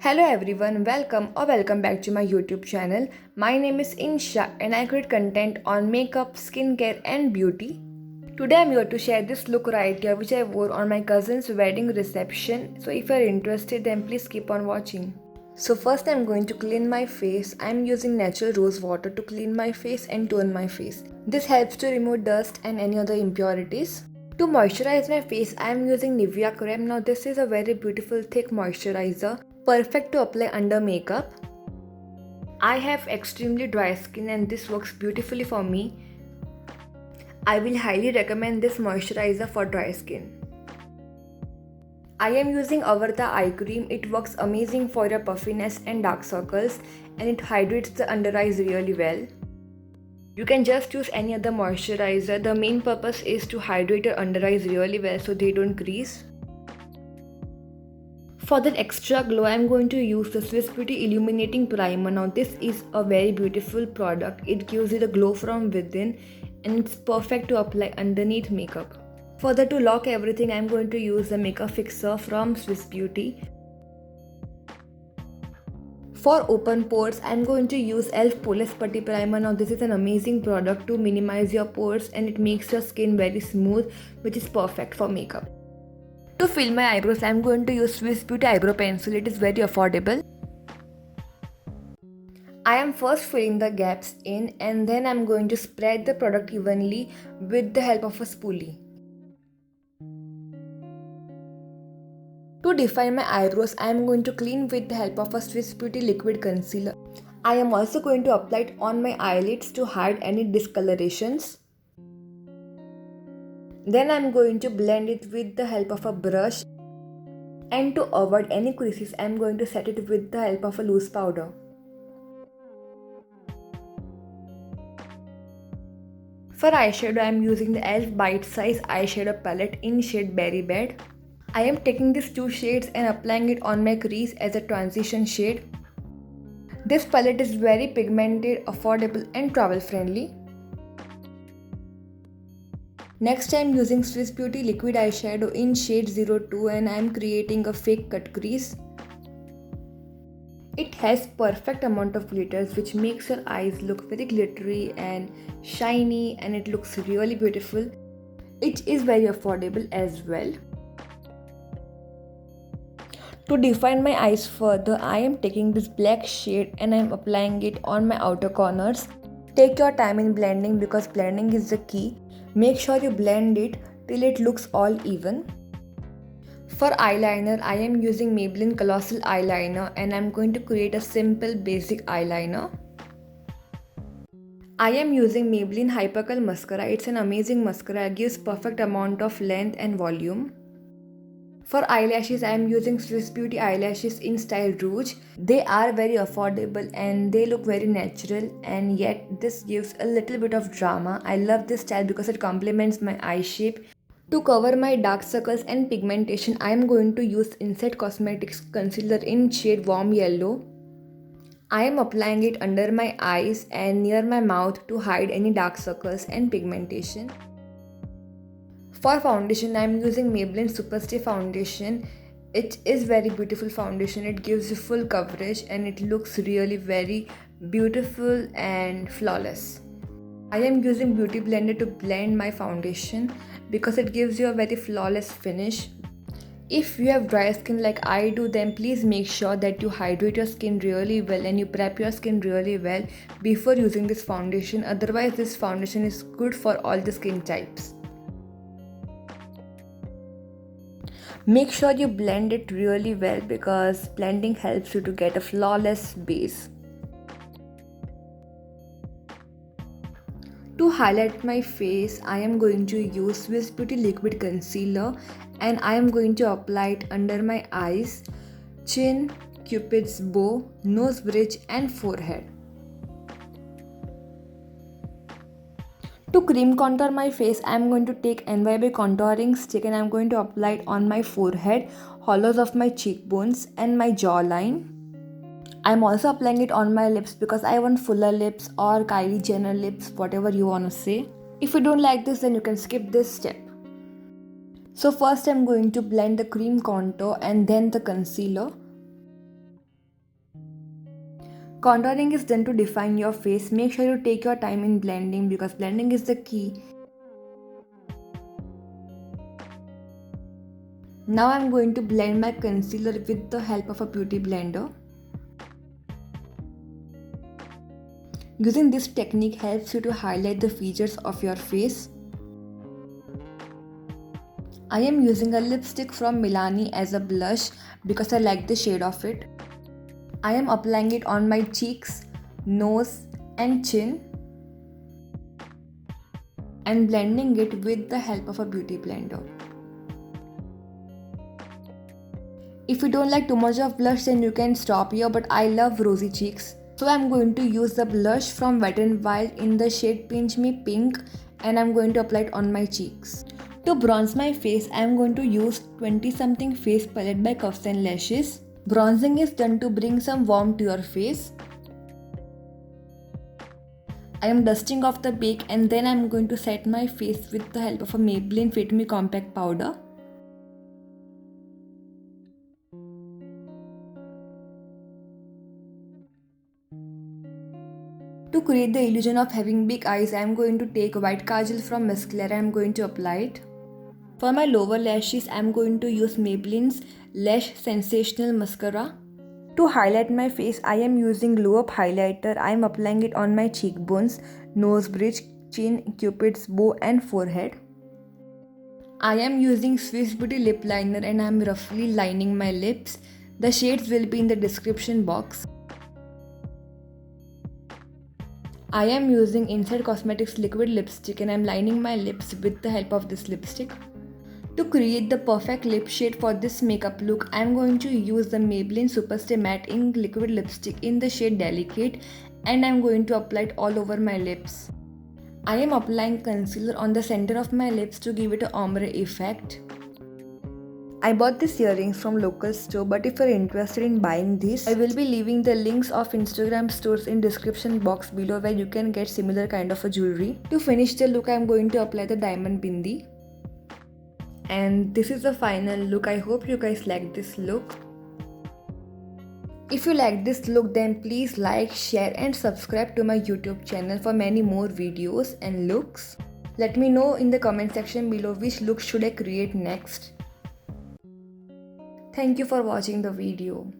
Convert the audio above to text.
Hello everyone, welcome back to my YouTube channel. My name is Insha and I create content on makeup, skincare and beauty. Today I'm here to share this look right here which I wore on my cousin's wedding reception. So if you're interested then please keep on watching. So first I'm going to clean my face. I'm using natural rose water to clean my face and tone my face. This helps to remove dust and any other impurities. To moisturize my face, I am using Nivea creme. Now this is a very beautiful thick moisturizer, perfect to apply under makeup. I have extremely dry skin and this works beautifully for me. I will highly recommend this moisturizer for dry skin. I am using Avarta eye cream. It works amazing for your puffiness and dark circles and it hydrates the under eyes really well. You can just use any other moisturizer. The main purpose is to hydrate your under eyes really well so they don't crease. For that extra glow, I am going to use the Swiss Beauty Illuminating Primer. Now this is a very beautiful product. It gives you the glow from within and it's perfect to apply underneath makeup. Further, to lock everything, I am going to use the makeup fixer from Swiss Beauty. For open pores, I am going to use e.l.f. Poreless Putty Primer. Now this is an amazing product to minimize your pores and it makes your skin very smooth, which is perfect for makeup. To fill my eyebrows, I am going to use Swiss Beauty Eyebrow Pencil. It is very affordable. I am first filling the gaps in and then I am going to spread the product evenly with the help of a spoolie. To define my eyebrows, I am going to clean with the help of a Swiss Beauty Liquid Concealer. I am also going to apply it on my eyelids to hide any discolorations. Then I am going to blend it with the help of a brush. And to avoid any creases, I am going to set it with the help of a loose powder. For eyeshadow, I am using the e.l.f. Bite Size Eyeshadow Palette in shade Berry Bed. I am taking these two shades and applying it on my crease as a transition shade. This palette is very pigmented, affordable and travel friendly. Next I am using Swiss Beauty Liquid Eyeshadow in shade 02 and I am creating a fake cut crease. It has perfect amount of glitters which makes your eyes look very glittery and shiny and it looks really beautiful. It is very affordable as well. To define my eyes further, I am taking this black shade and I am applying it on my outer corners. Take your time in blending because blending is the key. Make sure you blend it till it looks all even. For eyeliner, I am using Maybelline Colossal Eyeliner and I am going to create a simple basic eyeliner. I am using Maybelline Hypercurl Mascara. It's an amazing mascara. It gives perfect amount of length and volume. For eyelashes, I am using Swiss Beauty eyelashes in style Rouge. They are very affordable and they look very natural and yet this gives a little bit of drama. I love this style because it complements my eye shape. To cover my dark circles and pigmentation, I am going to use Insight Cosmetics Concealer in shade Warm Yellow. I am applying it under my eyes and near my mouth to hide any dark circles and pigmentation. For foundation, I am using Maybelline Superstay foundation. It is very beautiful foundation. It gives you full coverage and it looks really very beautiful and flawless. I am using Beauty Blender to blend my foundation because it gives you a very flawless finish. If you have dry skin like I do, then please make sure that you hydrate your skin really well and you prep your skin really well before using this foundation. Otherwise, this foundation is good for all the skin types. Make sure you blend it really well because blending helps you to get a flawless base. To highlight my face, I am going to use Swiss Beauty Liquid Concealer and I am going to apply it under my eyes, chin, cupid's bow, nose bridge and forehead. To cream contour my face, I am going to take Nybae Contouring stick and I am going to apply it on my forehead, hollows of my cheekbones and my jawline. I am also applying it on my lips because I want fuller lips or Kylie Jenner lips, whatever you want to say. If you don't like this, then you can skip this step. So first I am going to blend the cream contour and then the concealer. Contouring is done to define your face. Make sure you take your time in blending because blending is the key. Now I'm going to blend my concealer with the help of a beauty blender. Using this technique helps you to highlight the features of your face. I am using a lipstick from Milani as a blush because I like the shade of it. I am applying it on my cheeks, nose and chin and blending it with the help of a beauty blender. If you don't like too much of blush, then you can stop here, but I love rosy cheeks. So I'm going to use the blush from Wetnwild in the shade Pinch Me Pink and I'm going to apply it on my cheeks. To bronze my face, I am going to use 20 something face palette by Cuffs and Lashes. Bronzing is done to bring some warmth to your face. I am dusting off the bake and then I am going to set my face with the help of a Maybelline Fit Me Compact Powder. To create the illusion of having big eyes, I am going to take white kajal from mascara and I am going to apply it. For my lower lashes, I am going to use Maybelline's Lash Sensational Mascara. To highlight my face, I am using Glow Up Highlighter. I am applying it on my cheekbones, nose bridge, chin, cupid's bow and forehead. I am using Swiss Beauty Lip Liner and I am roughly lining my lips. The shades will be in the description box. I am using Inside Cosmetics Liquid Lipstick and I am lining my lips with the help of this lipstick. To create the perfect lip shade for this makeup look, I am going to use the Maybelline Superstay Matte Ink Liquid Lipstick in the shade Delicate and I am going to apply it all over my lips. I am applying concealer on the center of my lips to give it an ombre effect. I bought these earrings from local store, but if you are interested in buying these, I will be leaving the links of Instagram stores in description box below where you can get similar kind of a jewelry. To finish the look, I am going to apply the diamond bindi. And this is the final look. I hope you guys like this look. If you like this look, then please like, share and subscribe to my YouTube channel for many more videos and looks. Let me know in the comment section below which look should I create next. Thank you for watching the video.